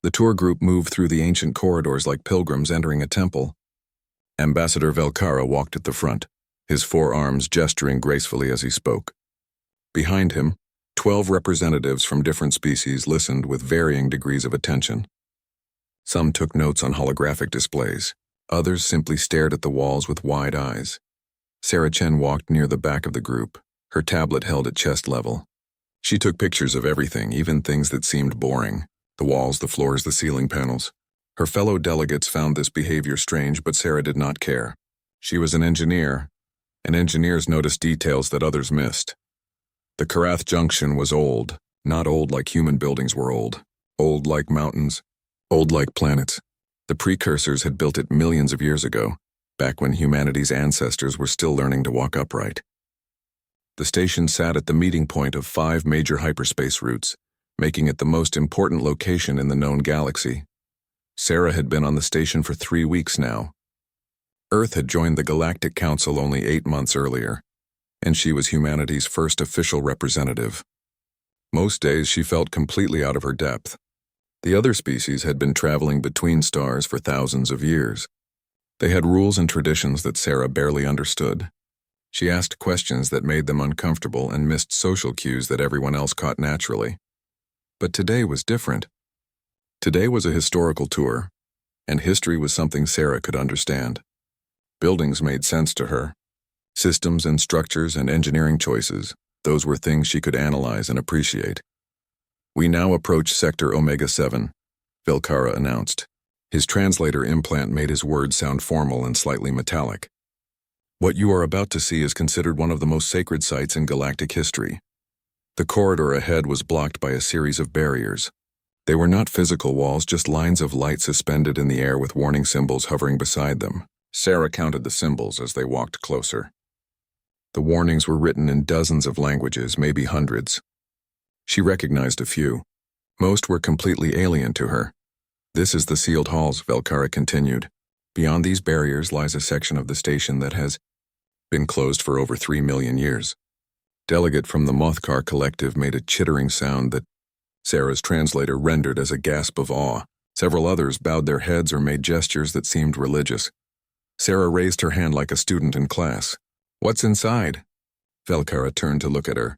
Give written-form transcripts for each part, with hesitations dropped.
The tour group moved through the ancient corridors like pilgrims entering a temple. Ambassador Velkara walked at the front, his forearms gesturing gracefully as he spoke. Behind him, 12 representatives from different species listened with varying degrees of attention. Some took notes on holographic displays. Others simply stared at the walls with wide eyes. Sarah Chen walked near the back of the group, her tablet held at chest level. She took pictures of everything, even things that seemed boring. The walls, the floors, the ceiling panels. Her fellow delegates found this behavior strange, but Sarah did not care. She was an engineer, and engineers noticed details that others missed. The Karath Junction was old, not old like human buildings were old like mountains, old like planets. The precursors had built it millions of years ago, back when humanity's ancestors were still learning to walk upright. The station sat at the meeting point of 5 major hyperspace routes, making it the most important location in the known galaxy. Sarah had been on the station for 3 weeks now. Earth had joined the Galactic Council only 8 months earlier, and she was humanity's first official representative. Most days she felt completely out of her depth. The other species had been traveling between stars for thousands of years. They had rules and traditions that Sarah barely understood. She asked questions that made them uncomfortable and missed social cues that everyone else caught naturally. But today was different. Today was a historical tour, and history was something Sarah could understand. Buildings made sense to her. Systems and structures and engineering choices, those were things she could analyze and appreciate. "We now approach Sector Omega-7, Velkara announced. His translator implant made his words sound formal and slightly metallic. "What you are about to see is considered one of the most sacred sites in galactic history." The corridor ahead was blocked by a series of barriers. They were not physical walls, just lines of light suspended in the air with warning symbols hovering beside them. Sarah counted the symbols as they walked closer. The warnings were written in dozens of languages, maybe hundreds. She recognized a few. Most were completely alien to her. "This is the sealed halls," Velkara continued. "Beyond these barriers lies a section of the station that has been closed for over 3 million years." Delegate from the Mothcar Collective made a chittering sound that Sarah's translator rendered as a gasp of awe. Several others bowed their heads or made gestures that seemed religious. Sarah raised her hand like a student in class. "What's inside?" Velkara turned to look at her.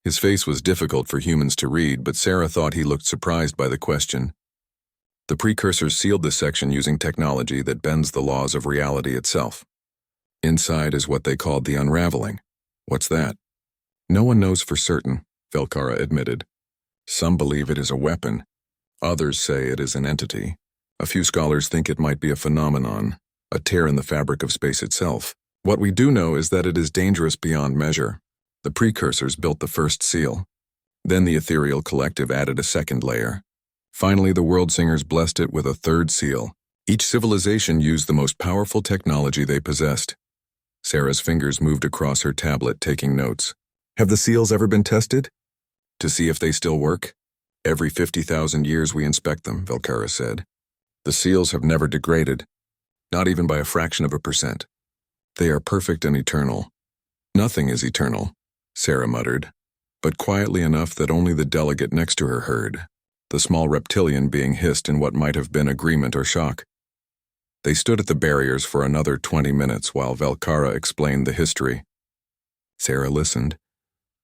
His face was difficult for humans to read, but Sarah thought he looked surprised by the question. "The precursors sealed this section using technology that bends the laws of reality itself. Inside is what they called the unraveling." "What's that?" "No one knows for certain," Velkara admitted. "Some believe it is a weapon. Others say it is an entity. A few scholars think it might be a phenomenon, a tear in the fabric of space itself. What we do know is that it is dangerous beyond measure. The precursors built the first seal. Then the ethereal collective added a second layer. Finally, the world singers blessed it with a third seal. Each civilization used the most powerful technology they possessed." Sarah's fingers moved across her tablet, taking notes. "Have the seals ever been tested?" "To see if they still work? Every 50,000 years we inspect them," Velkara said. "The seals have never degraded, not even by a fraction of a percent. They are perfect and eternal." "Nothing is eternal," Sarah muttered, but quietly enough that only the delegate next to her heard, the small reptilian being hissed in what might have been agreement or shock. They stood at the barriers for another 20 minutes while Velkara explained the history. Sarah listened,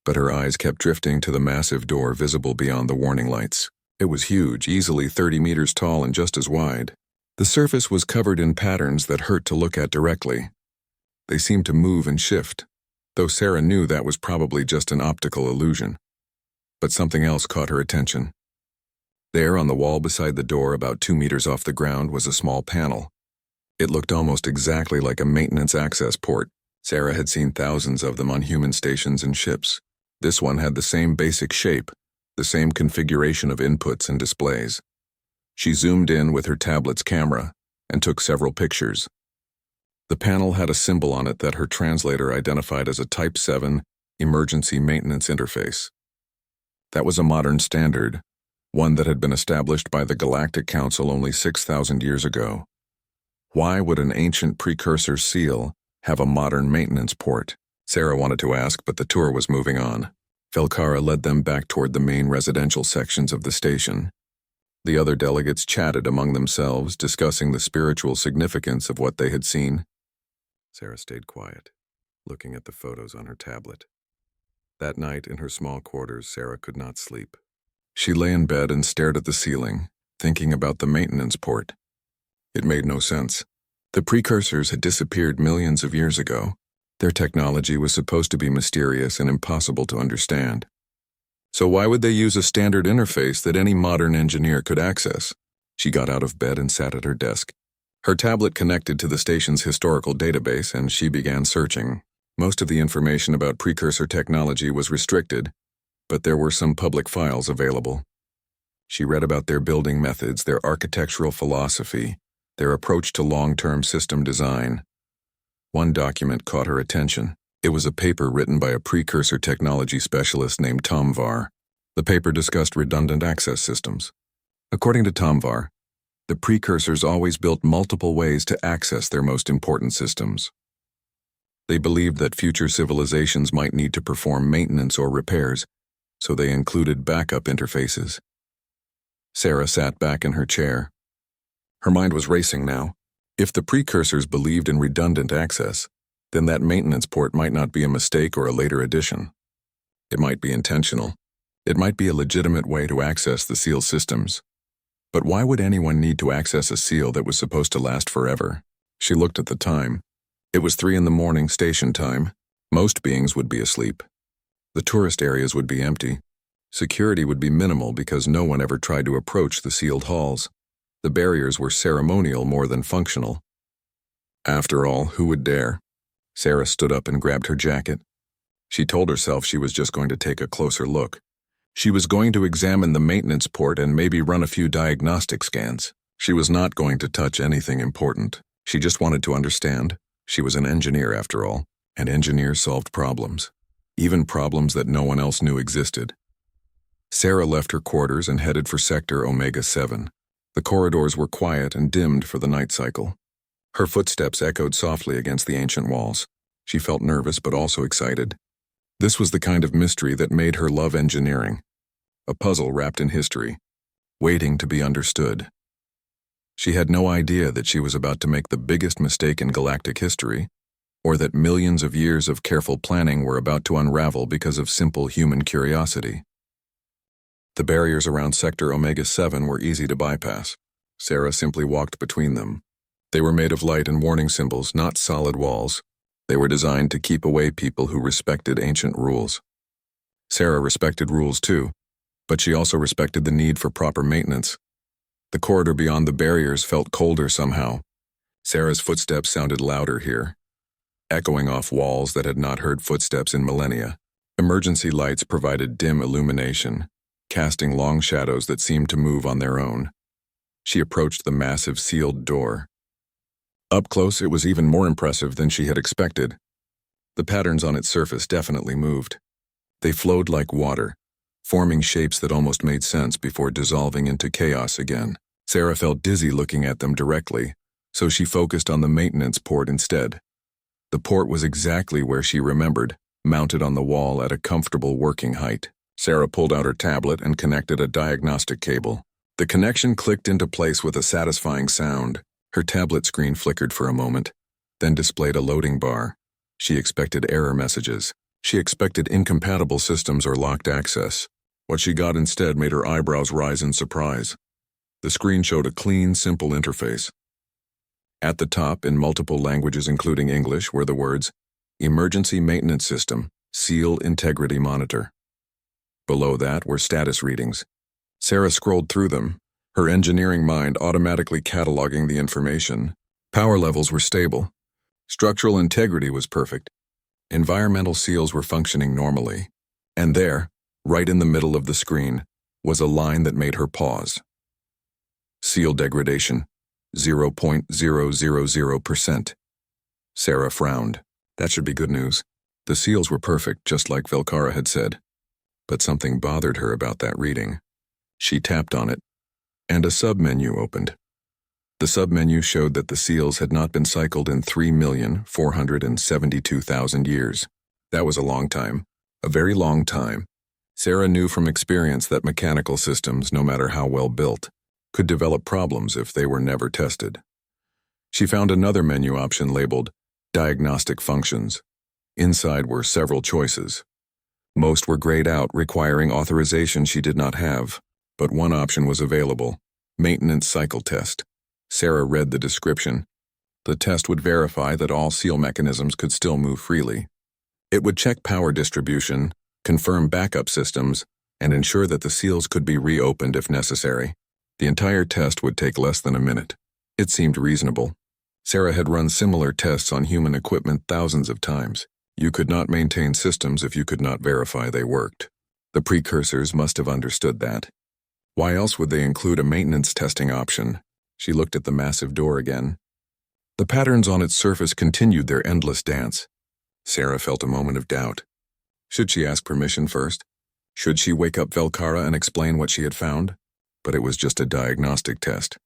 but her eyes kept drifting to the massive door visible beyond the warning lights. It was huge, easily 30 meters tall and just as wide. The surface was covered in patterns that hurt to look at directly. They seemed to move and shift, though Sarah knew that was probably just an optical illusion. But something else caught her attention. There, on the wall beside the door, about 2 meters off the ground, was a small panel. It looked almost exactly like a maintenance access port. Sarah had seen thousands of them on human stations and ships. This one had the same basic shape, the same configuration of inputs and displays. She zoomed in with her tablet's camera and took several pictures. The panel had a symbol on it that her translator identified as a Type 7 emergency maintenance interface. That was a modern standard, one that had been established by the Galactic Council only 6,000 years ago. Why would an ancient precursor seal have a modern maintenance port? Sarah wanted to ask, but the tour was moving on. Velkara led them back toward the main residential sections of the station. The other delegates chatted among themselves, discussing the spiritual significance of what they had seen. Sarah stayed quiet, looking at the photos on her tablet. That night, in her small quarters, Sarah could not sleep. She lay in bed and stared at the ceiling, thinking about the maintenance port. It made no sense. The precursors had disappeared millions of years ago. Their technology was supposed to be mysterious and impossible to understand. So why would they use a standard interface that any modern engineer could access? She got out of bed and sat at her desk. Her tablet connected to the station's historical database, and she began searching. Most of the information about precursor technology was restricted, but there were some public files available. She read about their building methods, their architectural philosophy, their approach to long-term system design. One document caught her attention. It was a paper written by a precursor technology specialist named Tomvar. The paper discussed redundant access systems. According to Tomvar, the precursors always built multiple ways to access their most important systems. They believed that future civilizations might need to perform maintenance or repairs, so they included backup interfaces. Sarah sat back in her chair. Her mind was racing now. If the precursors believed in redundant access, then that maintenance port might not be a mistake or a later addition. It might be intentional. It might be a legitimate way to access the seal systems. But why would anyone need to access a seal that was supposed to last forever? She looked at the time. It was 3 a.m. station time. Most beings would be asleep. The tourist areas would be empty. Security would be minimal because no one ever tried to approach the sealed halls. The barriers were ceremonial more than functional. After all, who would dare? Sarah stood up and grabbed her jacket. She told herself she was just going to take a closer look. She was going to examine the maintenance port and maybe run a few diagnostic scans. She was not going to touch anything important. She just wanted to understand. She was an engineer after all, and engineers solved problems, even problems that no one else knew existed. Sarah left her quarters and headed for Sector Omega-7. The corridors were quiet and dimmed for the night cycle. Her footsteps echoed softly against the ancient walls. She felt nervous but also excited. This was the kind of mystery that made her love engineering. A puzzle wrapped in history, waiting to be understood. She had no idea that she was about to make the biggest mistake in galactic history, or that millions of years of careful planning were about to unravel because of simple human curiosity. The barriers around Sector Omega-7 were easy to bypass. Sarah simply walked between them. They were made of light and warning symbols, not solid walls. They were designed to keep away people who respected ancient rules. Sarah respected rules too, but she also respected the need for proper maintenance. The corridor beyond the barriers felt colder somehow. Sarah's footsteps sounded louder here, echoing off walls that had not heard footsteps in millennia. Emergency lights provided dim illumination, casting long shadows that seemed to move on their own. She approached the massive sealed door. Up close, it was even more impressive than she had expected. The patterns on its surface definitely moved. They flowed like water, forming shapes that almost made sense before dissolving into chaos again. Sarah felt dizzy looking at them directly, so she focused on the maintenance port instead. The port was exactly where she remembered, mounted on the wall at a comfortable working height. Sarah pulled out her tablet and connected a diagnostic cable. The connection clicked into place with a satisfying sound. Her tablet screen flickered for a moment, then displayed a loading bar. She expected error messages. She expected incompatible systems or locked access. What she got instead made her eyebrows rise in surprise. The screen showed a clean, simple interface. At the top, in multiple languages including English, were the words, Emergency Maintenance System, Seal Integrity Monitor. Below that were status readings. Sarah scrolled through them, her engineering mind automatically cataloging the information. Power levels were stable. Structural integrity was perfect. Environmental seals were functioning normally. And there, right in the middle of the screen, was a line that made her pause. Seal degradation, 0.000%. Sarah frowned. That should be good news. The seals were perfect, just like Velkara had said. But something bothered her about that reading. She tapped on it, and a submenu opened. The submenu showed that the seals had not been cycled in 3,472,000 years. That was a long time. A very long time. Sarah knew from experience that mechanical systems, no matter how well built, could develop problems if they were never tested. She found another menu option labeled Diagnostic Functions. Inside were several choices. Most were grayed out, requiring authorization she did not have, but one option was available: Maintenance Cycle Test. Sarah read the description. The test would verify that all seal mechanisms could still move freely. It would check power distribution, confirm backup systems, and ensure that the seals could be reopened if necessary. The entire test would take less than a minute. It seemed reasonable. Sarah had run similar tests on human equipment thousands of times. You could not maintain systems if you could not verify they worked. The precursors must have understood that. Why else would they include a maintenance testing option? She looked at the massive door again. The patterns on its surface continued their endless dance. Sarah felt a moment of doubt. Should she ask permission first? Should she wake up Velkara and explain what she had found? But it was just a diagnostic test.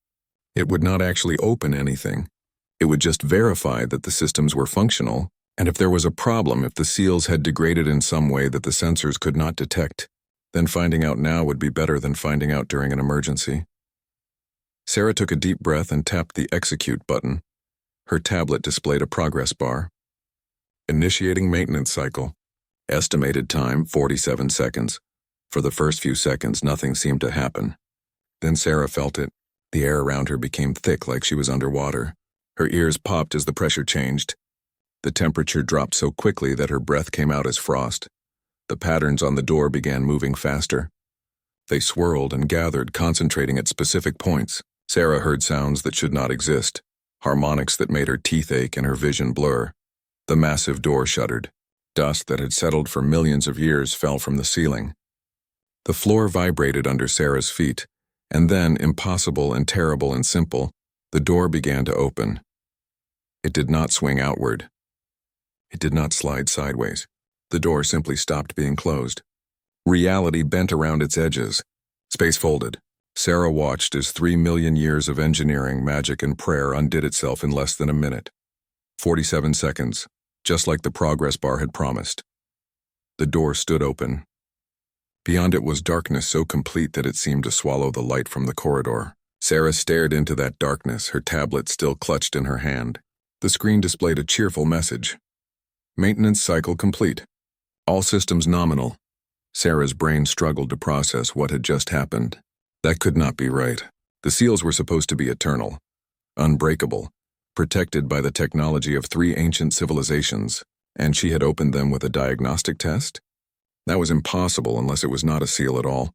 It would not actually open anything. It would just verify that the systems were functional, and if there was a problem, if the seals had degraded in some way that the sensors could not detect, then finding out now would be better than finding out during an emergency. Sarah took a deep breath and tapped the Execute button. Her tablet displayed a progress bar. Initiating maintenance cycle. Estimated time, 47 seconds. For the first few seconds, nothing seemed to happen. Then Sarah felt it. The air around her became thick like she was underwater. Her ears popped as the pressure changed. The temperature dropped so quickly that her breath came out as frost. The patterns on the door began moving faster. They swirled and gathered, concentrating at specific points. Sarah heard sounds that should not exist, harmonics that made her teeth ache and her vision blur. The massive door shuddered. Dust that had settled for millions of years fell from the ceiling. The floor vibrated under Sarah's feet, and then, impossible and terrible and simple, the door began to open. It did not swing outward. It did not slide sideways. The door simply stopped being closed. Reality bent around its edges. Space folded. Sarah watched as 3 million years of engineering, magic, and prayer undid itself in less than a minute. 47 seconds, just like the progress bar had promised. The door stood open. Beyond it was darkness so complete that it seemed to swallow the light from the corridor. Sarah stared into that darkness, her tablet still clutched in her hand. The screen displayed a cheerful message. Maintenance cycle complete. All systems nominal. Sarah's brain struggled to process what had just happened. That could not be right. The seals were supposed to be eternal, unbreakable, protected by the technology of 3 ancient civilizations, and she had opened them with a diagnostic test? That was impossible unless it was not a seal at all.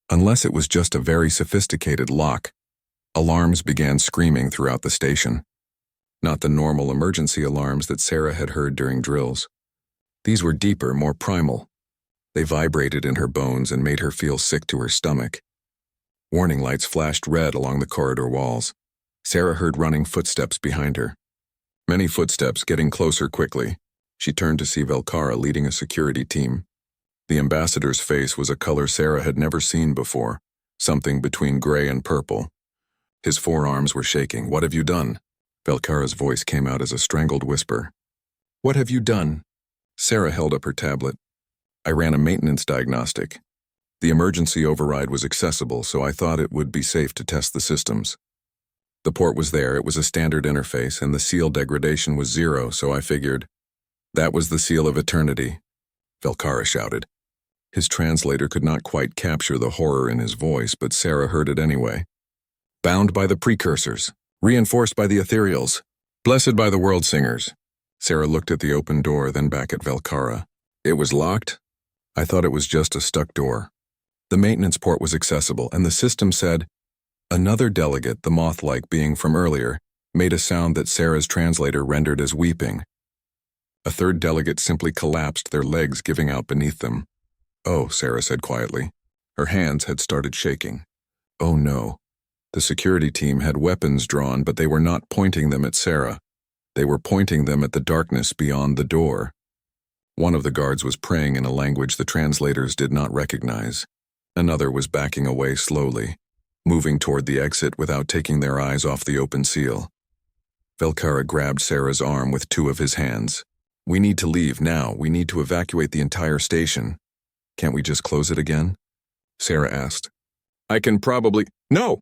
Unless it was just a very sophisticated lock. Alarms began screaming throughout the station. Not the normal emergency alarms that Sarah had heard during drills. These were deeper, more primal. They vibrated in her bones and made her feel sick to her stomach. Warning lights flashed red along the corridor walls. Sarah heard running footsteps behind her. Many footsteps getting closer quickly. She turned to see Velkara leading a security team. The ambassador's face was a color Sarah had never seen before, something between gray and purple. His forearms were shaking. "What have you done?" Velkara's voice came out as a strangled whisper. "What have you done?" Sarah held up her tablet. "I ran a maintenance diagnostic. The emergency override was accessible, so I thought it would be safe to test the systems. The port was there, it was a standard interface, and the seal degradation was 0, so I figured. That was the seal of eternity," Velkara shouted. His translator could not quite capture the horror in his voice, but Sarah heard it anyway. "Bound by the precursors, reinforced by the ethereals, blessed by the world singers." Sarah looked at the open door, then back at Velkara. "It was locked? I thought it was just a stuck door." The maintenance port was accessible, and the system said, another delegate, the moth-like being from earlier, made a sound that Sarah's translator rendered as weeping. A third delegate simply collapsed, their legs giving out beneath them. "Oh," Sarah said quietly. Her hands had started shaking. Oh no. The security team had weapons drawn, but they were not pointing them at Sarah. They were pointing them at the darkness beyond the door. One of the guards was praying in a language the translators did not recognize. Another was backing away slowly, moving toward the exit without taking their eyes off the open seal. Velkara grabbed Sarah's arm with 2 of his hands. "We need to leave now. We need to evacuate the entire station. Can't we just close it again?" Sarah asked. "I can probably—" "No!"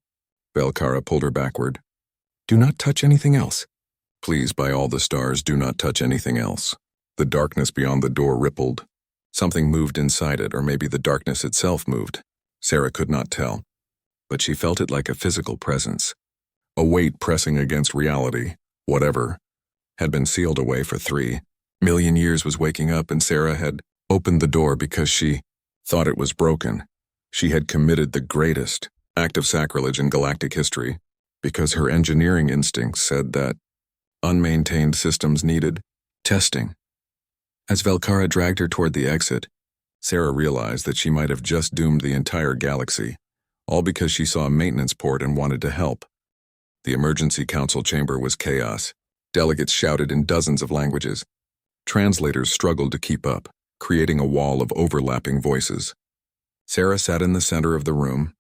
Belkara pulled her backward. Do not touch anything else. Please, by all the stars, do not touch anything else. The darkness beyond the door rippled. Something moved inside it, or maybe the darkness itself moved. Sarah could not tell, but she felt it like a physical presence. A weight pressing against reality, whatever, had been sealed away for 3 million years was waking up, and Sarah had opened the door because she thought it was broken. She had committed the greatest act of sacrilege in galactic history because her engineering instincts said that unmaintained systems needed testing. As Belkara dragged her toward the exit, Sarah realized that she might have just doomed the entire galaxy, all because she saw a maintenance port and wanted to help. The emergency council chamber was chaos. Delegates shouted in dozens of languages. Translators struggled to keep up, creating a wall of overlapping voices. Sarah sat in the center of the room,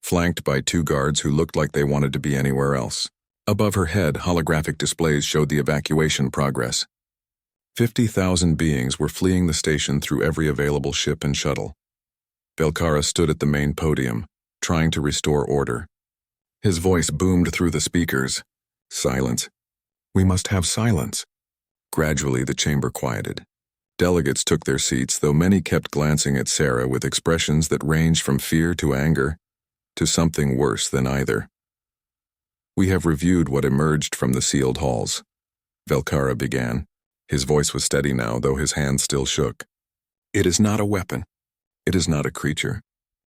flanked by 2 guards who looked like they wanted to be anywhere else. Above her head, holographic displays showed the evacuation progress. 50,000 beings were fleeing the station through every available ship and shuttle. Belkara stood at the main podium, trying to restore order. His voice boomed through the speakers. Silence. We must have silence. Gradually, the chamber quieted. Delegates took their seats, though many kept glancing at Sarah with expressions that ranged from fear to anger to something worse than either. We have reviewed what emerged from the sealed halls. Belkara began. His voice was steady now, though his hand still shook. It is not a weapon. It is not a creature.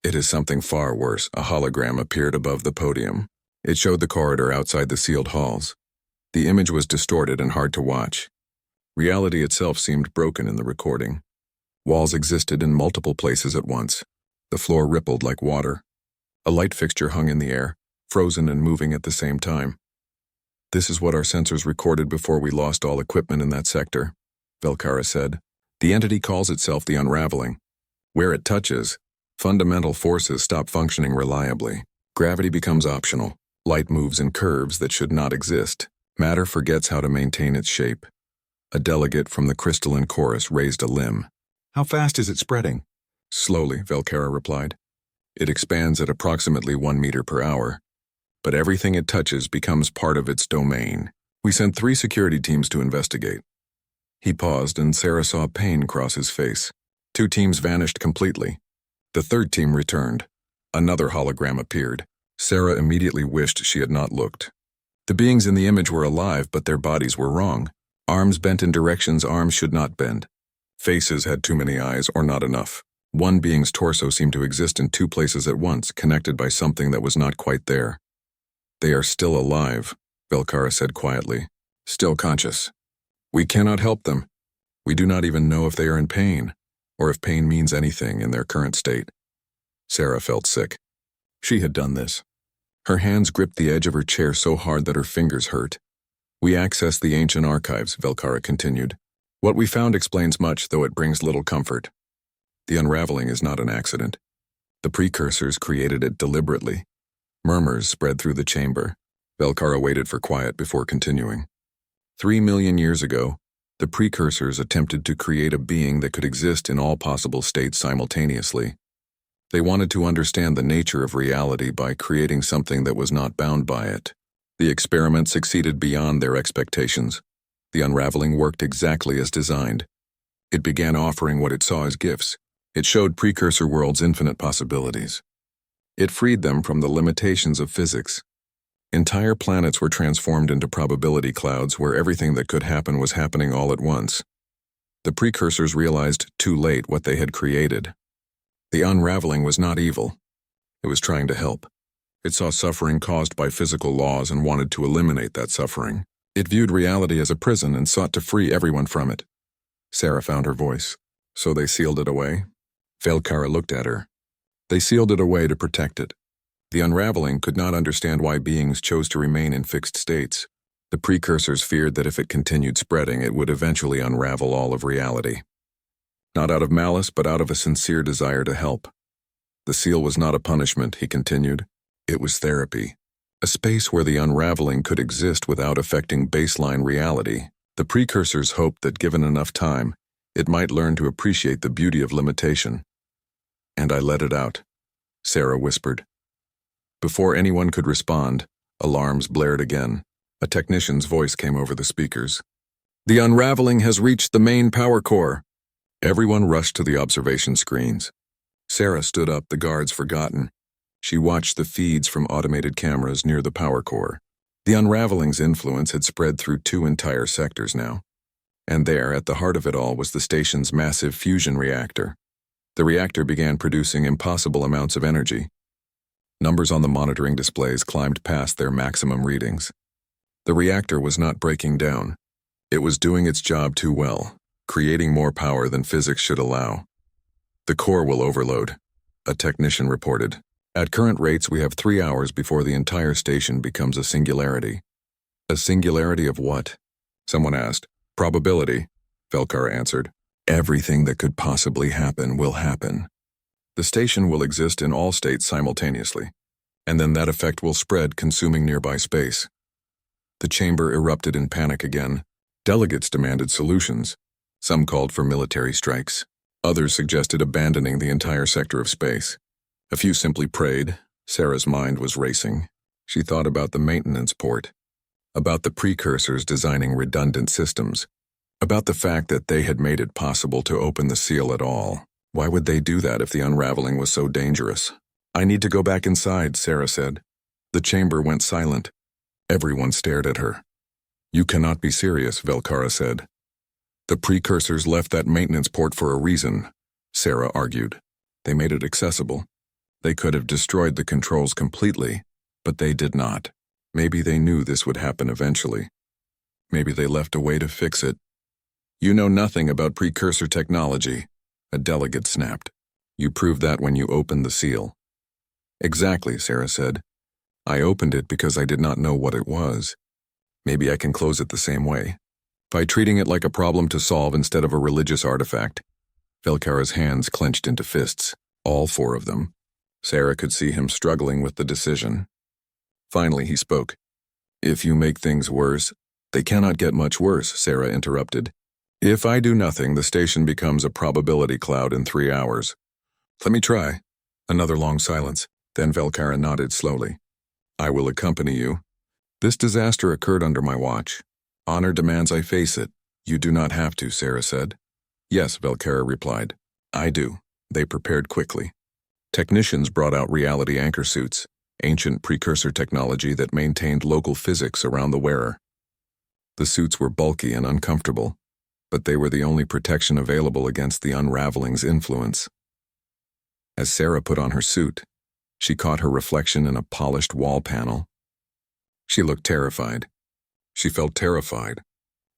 It is something far worse. A hologram appeared above the podium. It showed the corridor outside the sealed halls. The image was distorted and hard to watch. Reality itself seemed broken in the recording. Walls existed in multiple places at once. The floor rippled like water. A light fixture hung in the air, frozen and moving at the same time. This is what our sensors recorded before we lost all equipment in that sector, Belkara said. The entity calls itself the unraveling. Where it touches, fundamental forces stop functioning reliably. Gravity becomes optional. Light moves in curves that should not exist. Matter forgets how to maintain its shape. A delegate from the crystalline chorus raised a limb. How fast is it spreading? Slowly, Belkara replied. It expands at approximately 1 meter per hour. But everything it touches becomes part of its domain. We sent 3 security teams to investigate. He paused, and Sarah saw pain cross his face. 2 teams vanished completely. The 3rd team returned. Another hologram appeared. Sarah immediately wished she had not looked. The beings in the image were alive, but their bodies were wrong. Arms bent in directions arms should not bend. Faces had too many eyes, or not enough. One being's torso seemed to exist in 2 places at once, connected by something that was not quite there. They are still alive, Belkara said quietly. Still conscious. We cannot help them. We do not even know if they are in pain, or if pain means anything in their current state. Sarah felt sick. She had done this. Her hands gripped the edge of her chair so hard that her fingers hurt. We accessed the ancient archives, Belkara continued. What we found explains much, though it brings little comfort. The unraveling is not an accident. The precursors created it deliberately. Murmurs spread through the chamber. Belkara waited for quiet before continuing. 3 million years ago, the precursors attempted to create a being that could exist in all possible states simultaneously. They wanted to understand the nature of reality by creating something that was not bound by it. The experiment succeeded beyond their expectations. The unraveling worked exactly as designed. It began offering what it saw as gifts. It showed precursor worlds infinite possibilities. It freed them from the limitations of physics. Entire planets were transformed into probability clouds where everything that could happen was happening all at once. The precursors realized too late what they had created. The unraveling was not evil. It was trying to help. It saw suffering caused by physical laws and wanted to eliminate that suffering. It viewed reality as a prison and sought to free everyone from it. Sarah found her voice. So they sealed it away? Belkara looked at her. They sealed it away to protect it. The unraveling could not understand why beings chose to remain in fixed states. The precursors feared that if it continued spreading, it would eventually unravel all of reality. Not out of malice, but out of a sincere desire to help. The seal was not a punishment, he continued. It was therapy. A space where the unraveling could exist without affecting baseline reality. The precursors hoped that given enough time, it might learn to appreciate the beauty of limitation. And I let it out, Sarah whispered. Before anyone could respond, alarms blared again. A technician's voice came over the speakers. "The unraveling has reached the main power core." Everyone rushed to the observation screens. Sarah stood up, the guards forgotten. She watched the feeds from automated cameras near the power core. The unraveling's influence had spread through 2 entire sectors now. And there, at the heart of it all, was the station's massive fusion reactor. The reactor began producing impossible amounts of energy. Numbers on the monitoring displays climbed past their maximum readings. The reactor was not breaking down. It was doing its job too well, creating more power than physics should allow. "The core will overload," a technician reported. "At current rates, we have 3 hours before the entire station becomes a singularity." "A singularity of what?" someone asked. "Probability," Velkar answered. "Everything that could possibly happen will happen. The station will exist in all states simultaneously, and then that effect will spread, consuming nearby space." The chamber erupted in panic again. Delegates demanded solutions. Some called for military strikes. Others suggested abandoning the entire sector of space. A few simply prayed. Sarah's mind was racing. She thought about the maintenance port, about the precursors designing redundant systems, about the fact that they had made it possible to open the seal at all. Why would they do that if the unraveling was so dangerous? "I need to go back inside," Sarah said. The chamber went silent. Everyone stared at her. "You cannot be serious," Velkara said. "The precursors left that maintenance port for a reason," Sarah argued. "They made it accessible. They could have destroyed the controls completely, but they did not. Maybe they knew this would happen eventually. Maybe they left a way to fix it." "You know nothing about precursor technology," a delegate snapped. "You proved that when you opened the seal." "Exactly," Sarah said. "I opened it because I did not know what it was. Maybe I can close it the same way, by treating it like a problem to solve instead of a religious artifact." Velkara's hands clenched into fists, all 4 of them. Sarah could see him struggling with the decision. Finally, he spoke. "If you make things worse—" "They cannot get much worse," Sarah interrupted. "If I do nothing, the station becomes a probability cloud in 3 hours. Let me try." Another long silence. Then Velkara nodded slowly. "I will accompany you. This disaster occurred under my watch. Honor demands I face it." "You do not have to," Sarah said. "Yes," Velkara replied. "I do." They prepared quickly. Technicians brought out reality anchor suits, ancient precursor technology that maintained local physics around the wearer. The suits were bulky and uncomfortable, but they were the only protection available against the unraveling's influence. As Sarah put on her suit, she caught her reflection in a polished wall panel. She looked terrified. She felt terrified,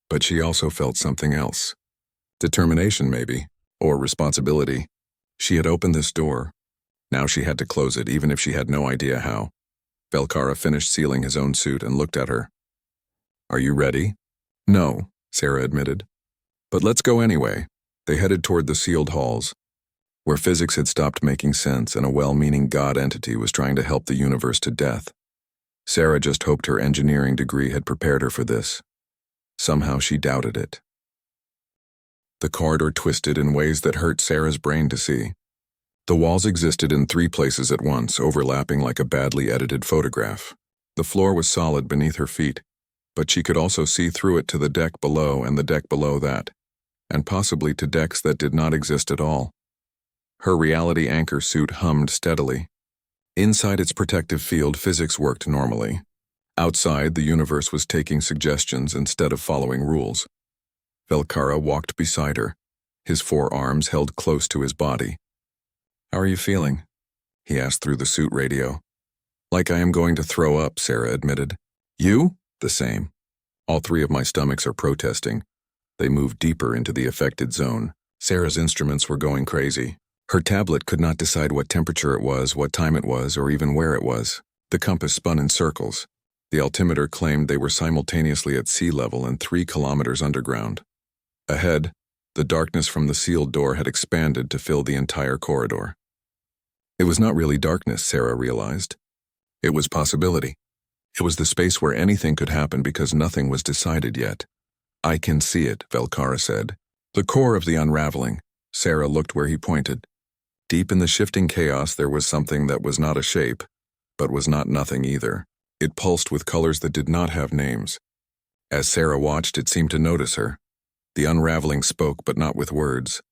but she also felt something else. Determination, maybe, or responsibility. She had opened this door. Now she had to close it, even if she had no idea how. Velkara finished sealing his own suit and looked at her. "Are you ready?" "No," Sarah admitted. "But let's go anyway." They headed toward the sealed halls, where physics had stopped making sense and a well-meaning God entity was trying to help the universe to death. Sarah just hoped her engineering degree had prepared her for this. Somehow she doubted it. The corridor twisted in ways that hurt Sarah's brain to see. The walls existed in 3 places at once, overlapping like a badly edited photograph. The floor was solid beneath her feet, but she could also see through it to the deck below and the deck below that, and possibly to decks that did not exist at all. Her reality anchor suit hummed steadily. Inside its protective field, physics worked normally. Outside, the universe was taking suggestions instead of following rules. Velkara walked beside her, his 4 arms held close to his body. "How are you feeling?" he asked through the suit radio. "Like I am going to throw up," Sarah admitted. "You?" "The same. All 3 of my stomachs are protesting." They moved deeper into the affected zone. Sarah's instruments were going crazy. Her tablet could not decide what temperature it was, what time it was, or even where it was. The compass spun in circles. The altimeter claimed they were simultaneously at sea level and 3 kilometers underground. Ahead, the darkness from the sealed door had expanded to fill the entire corridor. It was not really darkness, Sarah realized. It was possibility. It was the space where anything could happen because nothing was decided yet. "I can see it," Velkara said. "The core of the unraveling." Sarah looked where he pointed. Deep in the shifting chaos there was something that was not a shape, but was not nothing either. It pulsed with colors that did not have names. As Sarah watched, it seemed to notice her. The unraveling spoke, but not with words.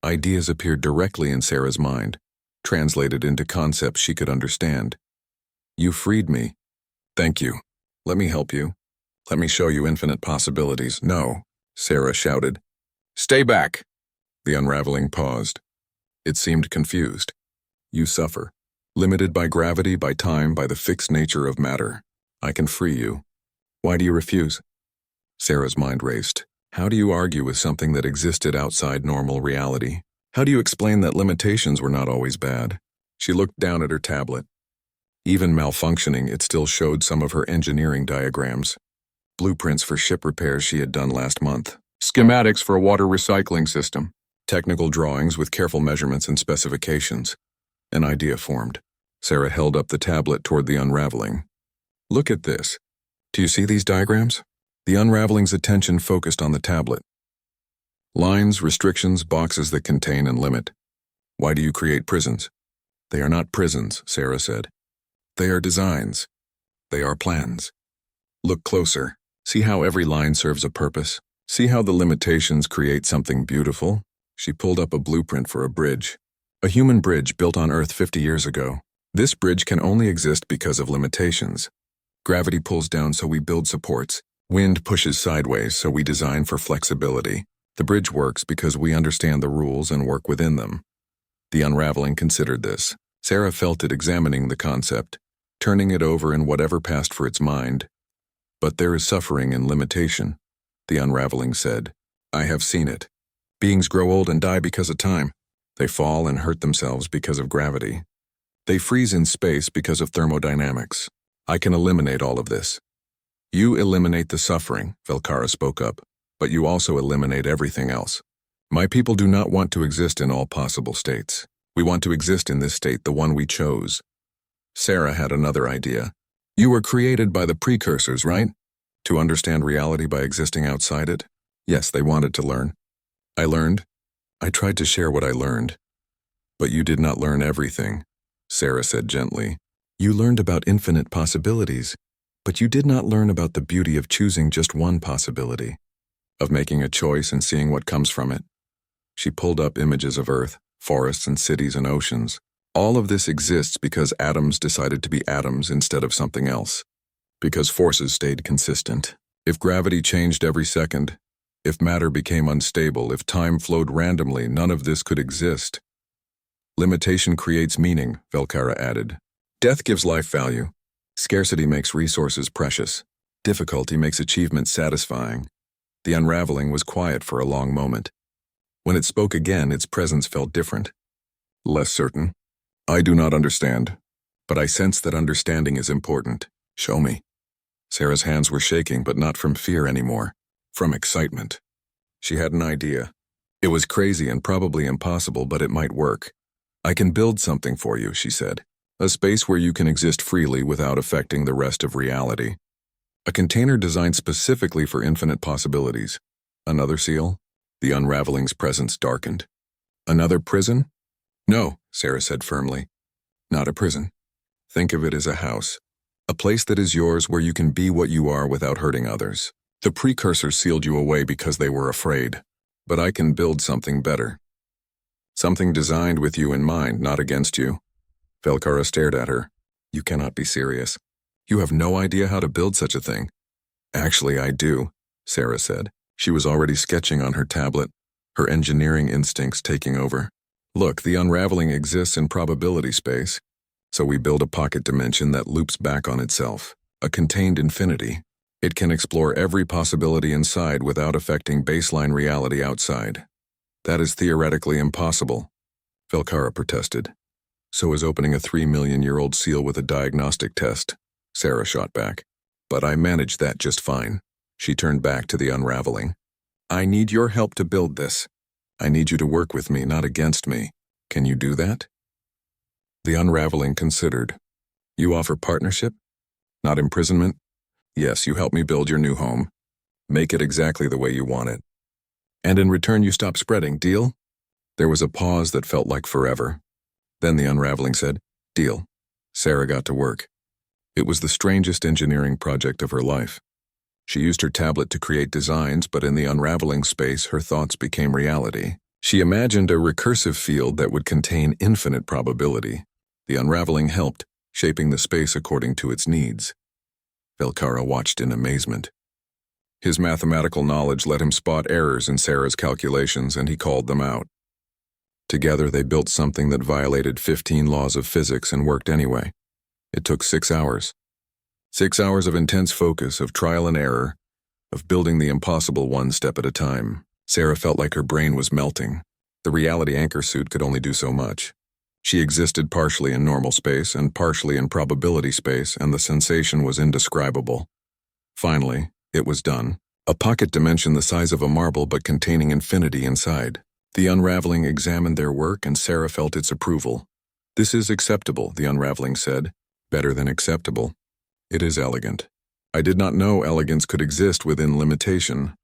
Ideas appeared directly in Sarah's mind, translated into concepts she could understand. You freed me. Thank you. Let me help you. Let me show you infinite possibilities. No, Sarah shouted. Stay back. The unraveling paused. It seemed confused. You suffer. Limited by gravity, by time, by the fixed nature of matter. I can free you. Why do you refuse? Sarah's mind raced. How do you argue with something that existed outside normal reality? How do you explain that limitations were not always bad? She looked down at her tablet. Even malfunctioning, it still showed some of her engineering diagrams. Blueprints for ship repairs she had done last month. Schematics for a water recycling system. Technical drawings with careful measurements and specifications. An idea formed. Sarah held up the tablet toward the unraveling. Look at this. Do you see these diagrams? The unraveling's attention focused on the tablet. Lines, restrictions, boxes that contain and limit. Why do you create prisons? They are not prisons, Sarah said. They are designs. They are plans. Look closer. See how every line serves a purpose? See how the limitations create something beautiful? She pulled up a blueprint for a bridge. A human bridge built on Earth 50 years ago. This bridge can only exist because of limitations. Gravity pulls down, so we build supports. Wind pushes sideways, so we design for flexibility. The bridge works because we understand the rules and work within them. The unraveling considered this. Sarah felt it examining the concept, turning it over in whatever passed for its mind. But there is suffering and limitation, the unraveling said. I have seen it. Beings grow old and die because of time. They fall and hurt themselves because of gravity. They freeze in space because of thermodynamics. I can eliminate all of this. You eliminate the suffering, Velkara spoke up, but you also eliminate everything else. My people do not want to exist in all possible states. We want to exist in this state, the one we chose. Sarah had another idea. You were created by the precursors, right? To understand reality by existing outside it? Yes, they wanted to learn. I learned. I tried to share what I learned. But you did not learn everything, Sarah said gently. You learned about infinite possibilities, but you did not learn about the beauty of choosing just one possibility, of making a choice and seeing what comes from it. She pulled up images of Earth, forests and cities and oceans. All of this exists because atoms decided to be atoms instead of something else. Because forces stayed consistent. If gravity changed every second, if matter became unstable, if time flowed randomly, none of this could exist. Limitation creates meaning, Velkara added. Death gives life value. Scarcity makes resources precious. Difficulty makes achievement satisfying. The unraveling was quiet for a long moment. When it spoke again, its presence felt different. Less certain. I do not understand, but I sense that understanding is important. Show me. Sarah's hands were shaking, but not from fear anymore. From excitement. She had an idea. It was crazy and probably impossible, but it might work. I can build something for you, she said. A space where you can exist freely without affecting the rest of reality. A container designed specifically for infinite possibilities. Another seal? The unraveling's presence darkened. Another prison? No, Sarah said firmly. Not a prison. Think of it as a house. A place that is yours where you can be what you are without hurting others. The precursors sealed you away because they were afraid. But I can build something better. Something designed with you in mind, not against you. Velkara stared at her. You cannot be serious. You have no idea how to build such a thing. Actually, I do, Sarah said. She was already sketching on her tablet, her engineering instincts taking over. Look, the unraveling exists in probability space. So we build a pocket dimension that loops back on itself, a contained infinity. It can explore every possibility inside without affecting baseline reality outside. That is theoretically impossible, Velkara protested. So is opening a 3-million-year-old seal with a diagnostic test, Sarah shot back. But I managed that just fine. She turned back to the unraveling. I need your help to build this. I need you to work with me, not against me. Can you do that? The unraveling considered. You offer partnership? Not imprisonment? Yes, you help me build your new home. Make it exactly the way you want it. And in return you stop spreading, deal? There was a pause that felt like forever. Then the unraveling said, deal. Sarah got to work. It was the strangest engineering project of her life. She used her tablet to create designs, but in the unraveling space, her thoughts became reality. She imagined a recursive field that would contain infinite probability. The unraveling helped, shaping the space according to its needs. Velkara watched in amazement. His mathematical knowledge let him spot errors in Sarah's calculations, and he called them out. Together, they built something that violated 15 laws of physics and worked anyway. It took 6 hours. 6 hours of intense focus, of trial and error, of building the impossible one step at a time. Sarah felt like her brain was melting. The reality anchor suit could only do so much. She existed partially in normal space and partially in probability space, and the sensation was indescribable. Finally, it was done. A pocket dimension the size of a marble but containing infinity inside. The unraveling examined their work, and Sarah felt its approval. "This is acceptable," the unraveling said. "Better than acceptable. It is elegant. I did not know elegance could exist within limitation.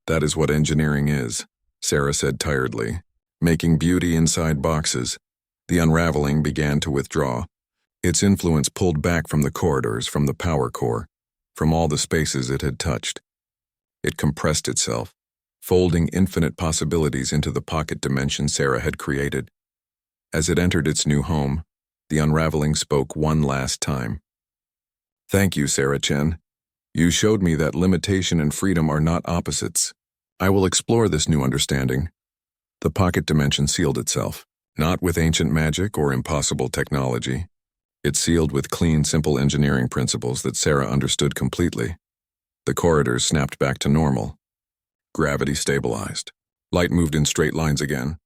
That is what engineering is," Sarah said tiredly. "Making beauty inside boxes." The unraveling began to withdraw. Its influence pulled back from the corridors, from the power core, from all the spaces it had touched. It compressed itself, folding infinite possibilities into the pocket dimension Sarah had created. As it entered its new home, the unraveling spoke one last time. "Thank you, Sarah Chen. You showed me that limitation and freedom are not opposites. I will explore this new understanding." The pocket dimension sealed itself, not with ancient magic or impossible technology. It sealed with clean, simple engineering principles that Sarah understood completely. The corridors snapped back to normal. Gravity stabilized. Light moved in straight lines again.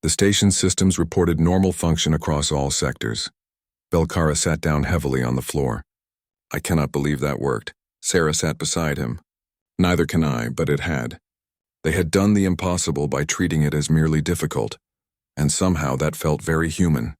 The station's systems reported normal function across all sectors. Velkara sat down heavily on the floor. "I cannot believe that worked." Sarah sat beside him. "Neither can I, but it had. They had done the impossible by treating it as merely difficult, and somehow that felt very human."